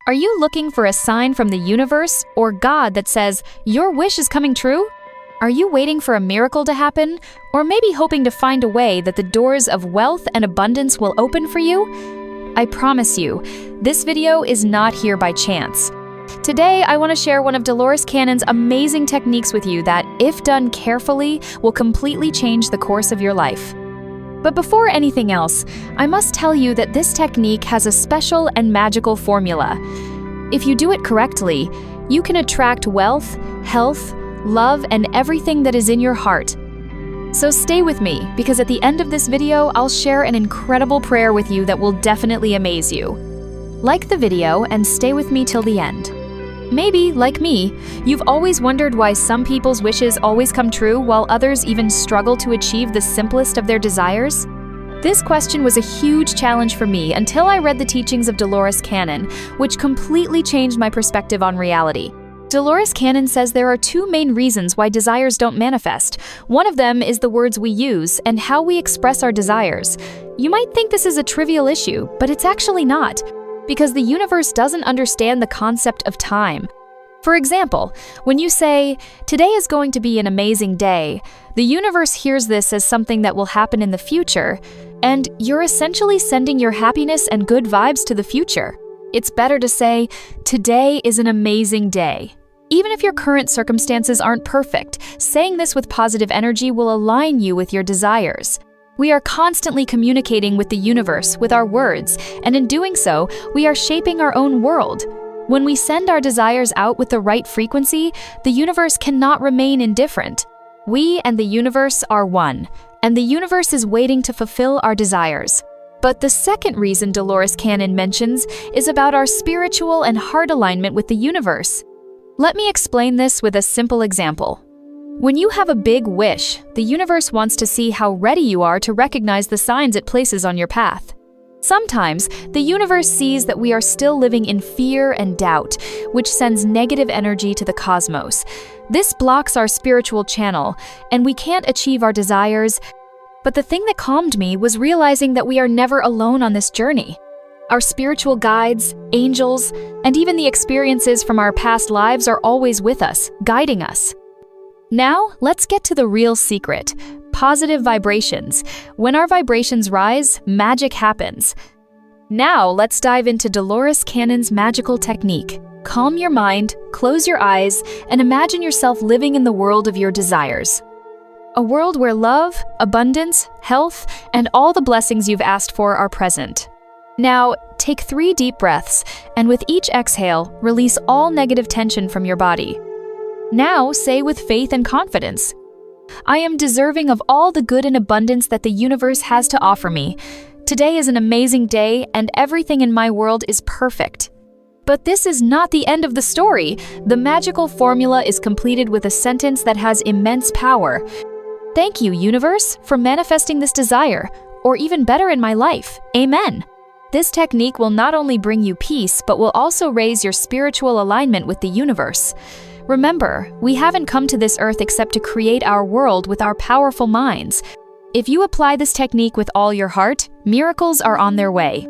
Are you looking for a sign from the universe or God that says, your wish is coming true? Are you waiting for a miracle to happen? Or maybe hoping to find a way that the doors of wealth and abundance will open for you? I promise you, this video is not here by chance. Today, I want to share one of Dolores Cannon's amazing techniques with you that, if done carefully, will completely change the course of your life. But before anything else, I must tell you that this technique has a special and magical formula. If you do it correctly, you can attract wealth, health, love, and everything that is in your heart. So stay with me, because at the end of this video, I'll share an incredible prayer with you that will definitely amaze you. Like the video and stay with me till the end. Maybe, like me, you've always wondered why some people's wishes always come true while others even struggle to achieve the simplest of their desires? This question was a huge challenge for me until I read the teachings of Dolores Cannon, which completely changed my perspective on reality. Dolores Cannon says there are two main reasons why desires don't manifest. One of them is the words we use and how we express our desires. You might think this is a trivial issue, but it's actually not, because the universe doesn't understand the concept of time. For example, when you say, "Today is going to be an amazing day," the universe hears this as something that will happen in the future, and you're essentially sending your happiness and good vibes to the future. It's better to say, "Today is an amazing day." Even if your current circumstances aren't perfect, saying this with positive energy will align you with your desires. We are constantly communicating with the universe with our words, and in doing so, we are shaping our own world. When we send our desires out with the right frequency, the universe cannot remain indifferent. We and the universe are one, and the universe is waiting to fulfill our desires. But the second reason Dolores Cannon mentions is about our spiritual and heart alignment with the universe. Let me explain this with a simple example. When you have a big wish, the universe wants to see how ready you are to recognize the signs it places on your path. Sometimes, the universe sees that we are still living in fear and doubt, which sends negative energy to the cosmos. This blocks our spiritual channel, and we can't achieve our desires. But the thing that calmed me was realizing that we are never alone on this journey. Our spiritual guides, angels, and even the experiences from our past lives are always with us, guiding us. Now, let's get to the real secret: positive vibrations. When our vibrations rise, magic happens. Now, let's dive into Dolores Cannon's magical technique. Calm your mind, close your eyes, and imagine yourself living in the world of your desires. A world where love, abundance, health, and all the blessings you've asked for are present. Now, take 3 deep breaths, and with each exhale, release all negative tension from your body. Now, say with faith and confidence, "I am deserving of all the good and abundance that the universe has to offer me. Today is an amazing day, and everything in my world is perfect." But this is not the end of the story. The magical formula is completed with a sentence that has immense power. "Thank you, universe, for manifesting this desire, or even better in my life. Amen." This technique will not only bring you peace, but will also raise your spiritual alignment with the universe. Remember, we haven't come to this earth except to create our world with our powerful minds. If you apply this technique with all your heart, miracles are on their way.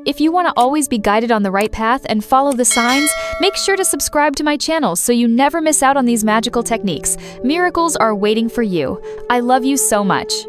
If you want to always be guided on the right path and follow the signs, make sure to subscribe to my channel so you never miss out on these magical techniques. Miracles are waiting for you. I love you so much.